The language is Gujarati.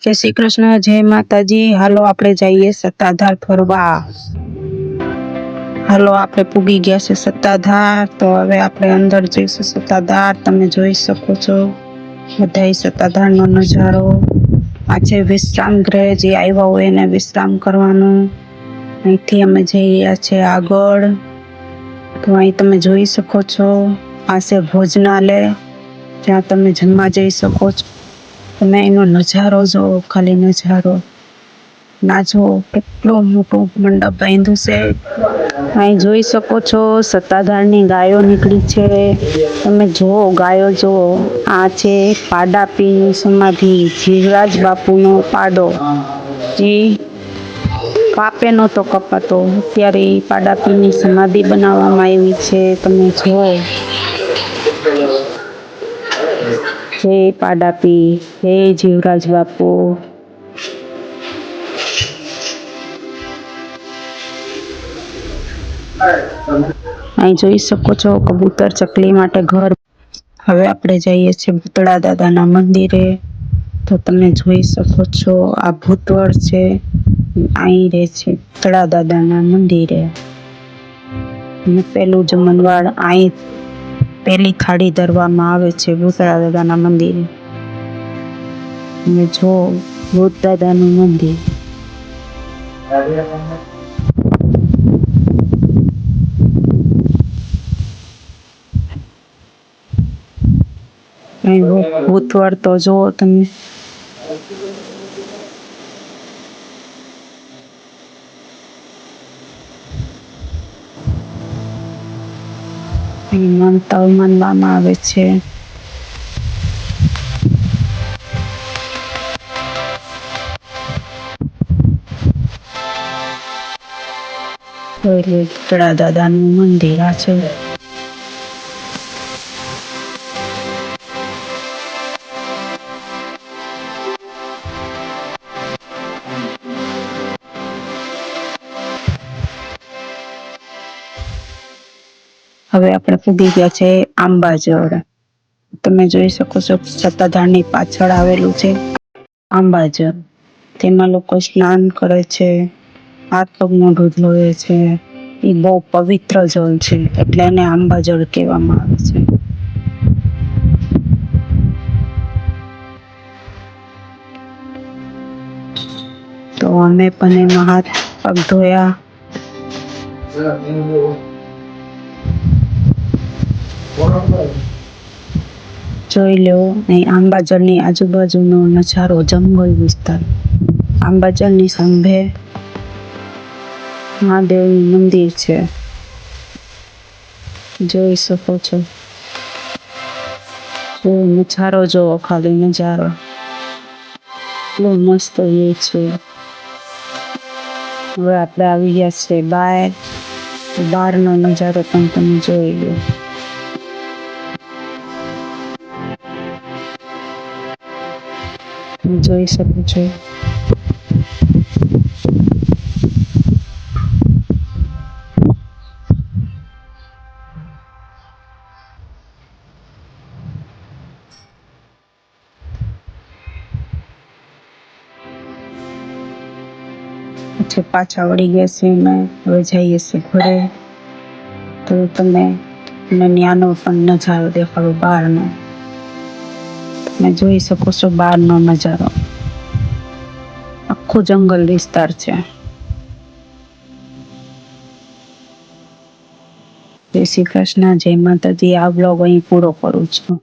જય શ્રી કૃષ્ણ, જય માતાજી. હાલો આપણે જઈએ સત્તાધાર ફરવા. હાલો આપણે પૂગી ગયા છે સત્તાધાર. તો હવે આપણે અંદર જઈશું સત્તાધાર. તમે જોઈ શકો છો બધા સત્તાધારનો નજારો. આ છે વિશ્રામ ગૃહ. જે આવ્યા હોય એને વિશ્રામ કરવાનું. અહીંથી અમે જઈ રહ્યા છીએ આગળ. તો અહીં તમે જોઈ શકો છો આ છે ભોજનાલય, જ્યાં તમે જમવા જઈ શકો છો. તમે એનો નજારો જોવો, ખાલી નજારો ના જોવો. કેટલો મોટો મંડપ બાંધ્યું છે. અહીં જોઈ શકો છો સત્તાધારની ગાયો નીકળી છે. તમે જુઓ, ગાયો જુઓ. આ છે પાડાપીની સમાધિ, જીવરાજ બાપુનો પાડો. જે કાપે નહોતો કપાતો, અત્યારે પાડાપીની સમાધિ બનાવવામાં આવી છે. તમે જુઓ, જય પાડાપી, જય જીવરાજ બાપુ. અહીં જોઈ શકો છો કબૂતર ચકલી માટે ઘર. હવે આપણે જઈએ છીએ ભૂતળા દાદાના મંદિરે. તો તમે જોઈ શકો છો આ ભૂતવળ છે. અહીં રહે છે ભૂતળા દાદાના મંદિરે. પેલું જમણવાર અહીં પેલી થાળી ધરવામાં આવે છે ભૂતળા દાદાના મંદિરે. અને જો ભૂત દાદાનું મંદિર. ભૂતવળ તો જુઓ તમે. માનતાઓ માનવામાં આવે છે. ભૂતળા દાદાનું મંદિર આ છે. હવે આપણે પૂગી ગયા છે આંબાજળ. તમે જોઈ શકો છો સત્તાધારની પાછળ આવેલું છે આંબાજળ. તેમાં લોકો સ્નાન કરે છે, હાથ પગ મોઢું ધોવે છે. એ બહુ પવિત્ર જળ છે, એટલે એને આંબાજળ કહેવામાં આવે છે. તો અમે પણ એમાં હાથ પગ ધોયા. જોઈ લો અહીં આંબાજળની આજુબાજુનો નજારો, જંગલ વિસ્તાર. આંબાજળની સામે મહાદેવનું મંદિર છે, જોઈ શકો છો. નજારો જોવો, ખાલી નજારો બહુ મસ્ત એ છે. હવે આપણે આવી ગયા છે બહાર. બહારનો નજારો પણ તમે જોઈ લો. જોઈ શકો છો. પછી પાછા વળી ગયા છે અમે. હવે જઈએ છીએ ઘરે. તો તમે ત્યાંનો પણ નજારો દેખાડો બહારનો. તમે જોઈ શકો છો બહારનો નજારો. આખો જંગલ વિસ્તાર છે. જય શ્રી કૃષ્ણ, જય માતાજી. આ બ્લોગ અહીં પૂરો કરું છું.